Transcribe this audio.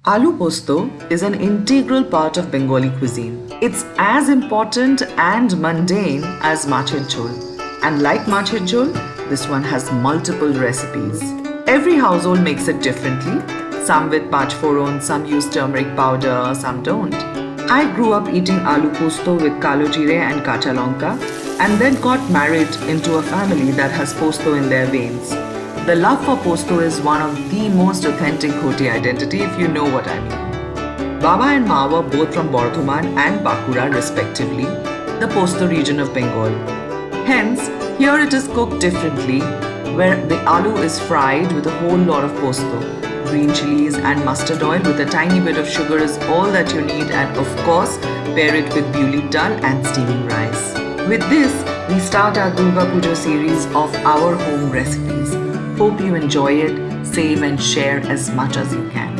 Aloo Posto is an integral part of Bengali cuisine. It's as important and mundane as mached jhol. And like mached jhol, this one has multiple recipes. Every household makes it differently. Some with panch phoron, some use turmeric powder, some don't. I grew up eating aloo posto with kalo jeera and kacha lanka and then got married into a family that has posto in their veins. The love for Posto is one of the most authentic Khoti identity if you know what I mean. Baba and Ma were both from Bardhaman and Bankura respectively, the Posto region of Bengal. Hence, here it is cooked differently, where the aloo is fried with a whole lot of posto. Green chilies and mustard oil with a tiny bit of sugar is all that you need, and of course, pair it with biuli dal and steaming rice. With this, we start our Durga Puja series of our home recipes. Hope you enjoy it, save and share as much as you can.